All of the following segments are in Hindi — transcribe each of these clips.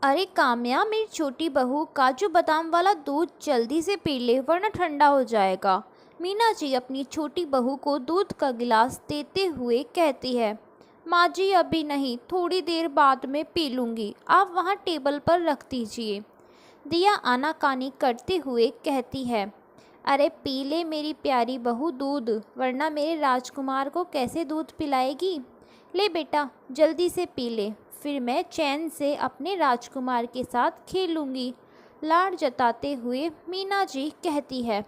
अरे काम्या, मेरी छोटी बहू काजू बादाम वाला दूध जल्दी से पी ले वरना ठंडा हो जाएगा। मीना जी अपनी छोटी बहू को दूध का गिलास देते हुए कहती है। माँ जी अभी नहीं, थोड़ी देर बाद में पी लूँगी, आप वहाँ टेबल पर रख दीजिए। दिया आनाकानी करते हुए कहती है। अरे पी ले मेरी प्यारी बहू दूध, वरना मेरे राजकुमार को कैसे दूध पिलाएगी। ले बेटा जल्दी से पी ले, फिर मैं चैन से अपने राजकुमार के साथ खेलूंगी। लाड जताते हुए मीना जी कहती है।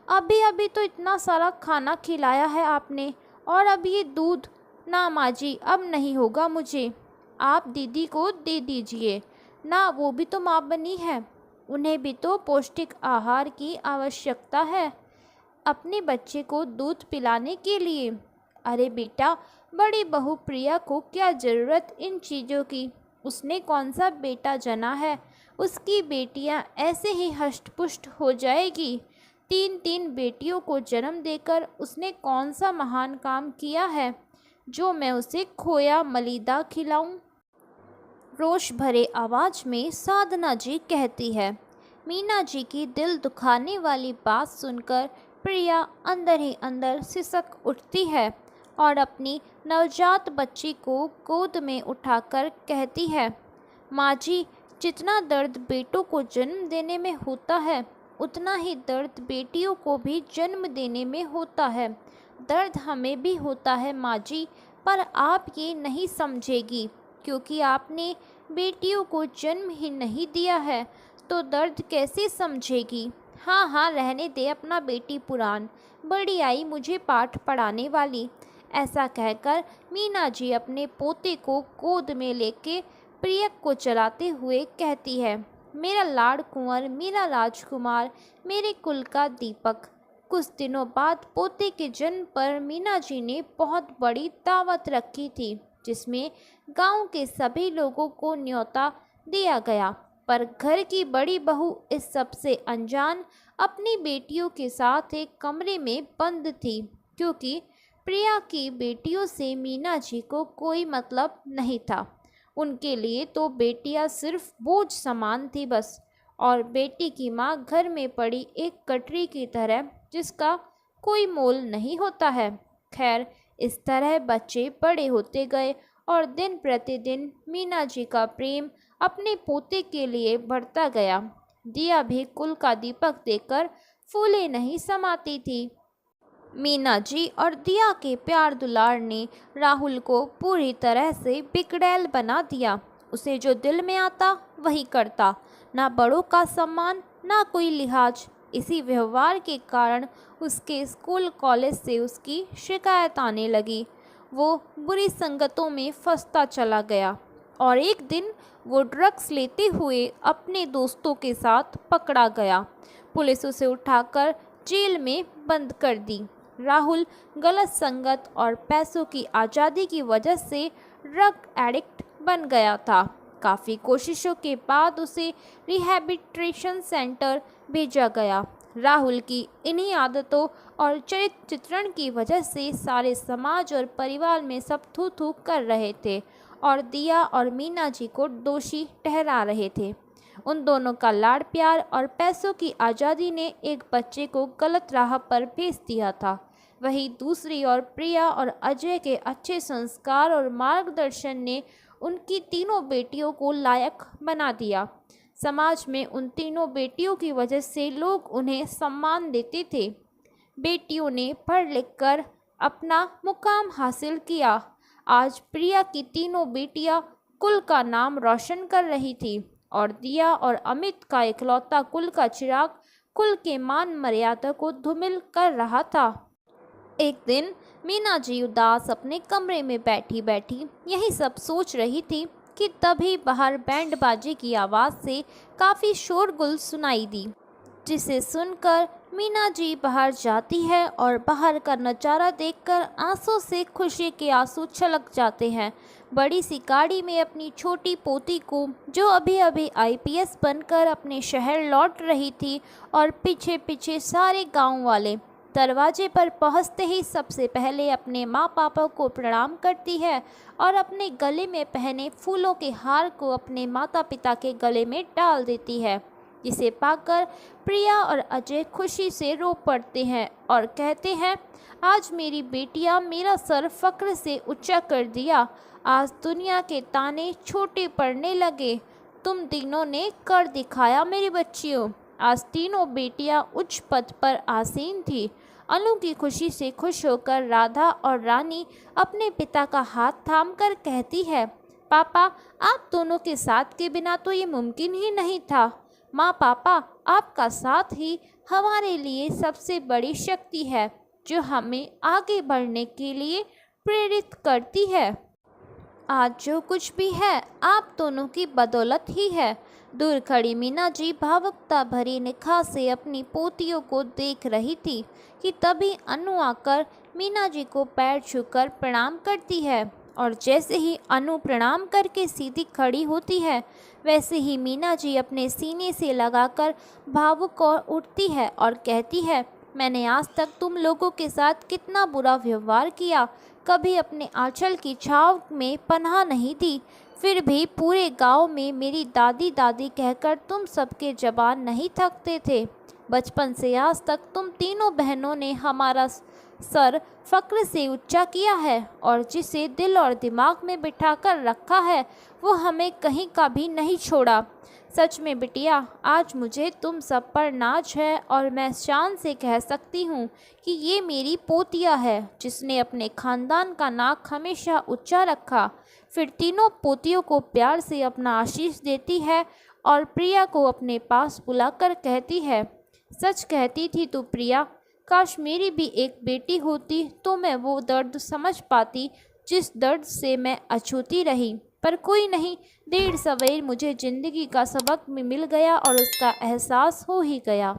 अभी अभी तो इतना सारा खाना खिलाया है आपने, और अब ये दूध। ना माँ जी, अब नहीं होगा मुझे, आप दीदी को दे दीजिए ना, वो भी तो माँ बनी है, उन्हें भी तो पौष्टिक आहार की आवश्यकता है अपने बच्चे को दूध पिलाने के लिए। अरे बेटा, बड़ी बहू प्रिया को क्या ज़रूरत इन चीज़ों की, उसने कौन सा बेटा जना है, उसकी बेटियां ऐसे ही हष्ट-पुष्ट हो जाएगी। 3-3 बेटियों को जन्म देकर उसने कौन सा महान काम किया है जो मैं उसे खोया मलीदा खिलाऊं। रोष भरे आवाज़ में साधना जी कहती है। मीना जी की दिल दुखाने वाली बात सुनकर प्रिया अंदर ही अंदर सिसक उठती है और अपनी नवजात बच्ची को गोद में उठाकर कहती है। माँ जी, जितना दर्द बेटों को जन्म देने में होता है, उतना ही दर्द बेटियों को भी जन्म देने में होता है। दर्द हमें भी होता है माँ जी, पर आप ये नहीं समझेगी, क्योंकि आपने बेटियों को जन्म ही नहीं दिया है, तो दर्द कैसे समझेगी। हाँ हाँ, रहने दे अपना बेटी पुराण, बड़ी आई मुझे पाठ पढ़ाने वाली। ऐसा कहकर मीना जी अपने पोते को गोद में लेके प्रियक को चलाते हुए कहती है। मेरा लाड़ कुंवर, मेरा राजकुमार, मेरे कुल का दीपक। कुछ दिनों बाद पोते के जन्म पर मीना जी ने बहुत बड़ी दावत रखी थी, जिसमें गांव के सभी लोगों को न्योता दिया गया, पर घर की बड़ी बहू इस सब से अनजान अपनी बेटियों के साथ एक कमरे में बंद थी, क्योंकि प्रिया की बेटियों से मीना जी को कोई मतलब नहीं था। उनके लिए तो बेटियां सिर्फ बोझ समान थी बस, और बेटी की माँ घर में पड़ी एक कटरी की तरह, जिसका कोई मोल नहीं होता है। खैर, इस तरह बच्चे बड़े होते गए और दिन प्रतिदिन मीना जी का प्रेम अपने पोते के लिए बढ़ता गया। दिया भी कुल का दीपक देकर फूले नहीं समाती थी। मीना जी और दिया के प्यार दुलार ने राहुल को पूरी तरह से बिगड़ैल बना दिया। उसे जो दिल में आता वही करता, ना बड़ों का सम्मान ना कोई लिहाज। इसी व्यवहार के कारण उसके स्कूल कॉलेज से उसकी शिकायत आने लगी। वो बुरी संगतों में फंसता चला गया और एक दिन वो ड्रग्स लेते हुए अपने दोस्तों के साथ पकड़ा गया। पुलिस उसे उठाकर जेल में बंद कर दी। राहुल गलत संगत और पैसों की आज़ादी की वजह से ड्रग एडिक्ट बन गया था। काफ़ी कोशिशों के बाद उसे रिहैबिलिटेशन सेंटर भेजा गया। राहुल की इन्हीं आदतों और चरित्र चित्रण की वजह से सारे समाज और परिवार में सब थू थू कर रहे थे और दिया और मीना जी को दोषी ठहरा रहे थे। उन दोनों का लाड़ प्यार और पैसों की आज़ादी ने एक बच्चे को गलत राह पर भेज दिया था। वहीं दूसरी ओर प्रिया और अजय के अच्छे संस्कार और मार्गदर्शन ने उनकी तीनों बेटियों को लायक बना दिया। समाज में उन तीनों बेटियों की वजह से लोग उन्हें सम्मान देते थे। बेटियों ने पढ़ लिख कर अपना मुकाम हासिल किया। आज प्रिया की तीनों बेटियां कुल का नाम रोशन कर रही थी और दिया और अमित का इकलौता कुल का चिराग कुल के मान मर्यादा को धूमिल कर रहा था। एक दिन मीना जी उदास अपने कमरे में बैठी बैठी यही सब सोच रही थी कि तभी बाहर बैंड बाजे की आवाज़ से काफ़ी शोरगुल सुनाई दी, जिसे सुनकर मीना जी बाहर जाती है और बाहर का नज़ारा देखकर आंसू से खुशी के आंसू छलक जाते हैं। बड़ी सी गाड़ी में अपनी छोटी पोती को, जो अभी अभी आईपीएस बनकर अपने शहर लौट रही थी, और पीछे पीछे सारे गांव वाले दरवाजे पर पहुंचते ही सबसे पहले अपने माँ पापा को प्रणाम करती है और अपने गले में पहने फूलों के हार को अपने माता पिता के गले में डाल देती है, जिसे पाकर प्रिया और अजय खुशी से रो पड़ते हैं और कहते हैं, आज मेरी बेटियां मेरा सर फक्र से ऊंचा कर दिया। आज दुनिया के ताने छोटे पड़ने लगे। तुम तीनों ने कर दिखाया मेरी बच्चियों। आज तीनों बेटियां उच्च पद पर आसीन थी। अनु की खुशी से खुश होकर राधा और रानी अपने पिता का हाथ थामकर कहती है, पापा आप दोनों के साथ के बिना तो ये मुमकिन ही नहीं था। माँ पापा आपका साथ ही हमारे लिए सबसे बड़ी शक्ति है जो हमें आगे बढ़ने के लिए प्रेरित करती है। आज जो कुछ भी है आप दोनों की बदौलत ही है। दूर खड़ी मीना जी भावुकता भरी निगाह से अपनी पोतियों को देख रही थी कि तभी अनु आकर मीना जी को पैर छूकर प्रणाम करती है और जैसे ही अनु प्रणाम करके सीधी खड़ी होती है वैसे ही मीना जी अपने सीने से लगाकर भावुक और उठती है और कहती है, मैंने आज तक तुम लोगों के साथ कितना बुरा व्यवहार किया, कभी अपने आंचल की छाव में पनाह नहीं दी, फिर भी पूरे गांव में मेरी दादी दादी कहकर तुम सबके जबान नहीं थकते थे। बचपन से आज तक तुम तीनों बहनों ने हमारा सर फक्र से ऊंचा किया है और जिसे दिल और दिमाग में बिठाकर रखा है वो हमें कहीं का भी नहीं छोड़ा। सच में बिटिया, आज मुझे तुम सब पर नाज है और मैं शान से कह सकती हूँ कि ये मेरी पोतिया है जिसने अपने खानदान का नाक हमेशा ऊंचा रखा। फिर तीनों पोतियों को प्यार से अपना आशीष देती है और प्रिया को अपने पास बुलाकर कहती है, सच कहती थी तू प्रिया, काश मेरी भी एक बेटी होती तो मैं वो दर्द समझ पाती जिस दर्द से मैं अछूती रही। पर कोई नहीं, देर सवेर मुझे ज़िंदगी का सबक भी मिल गया और उसका एहसास हो ही गया।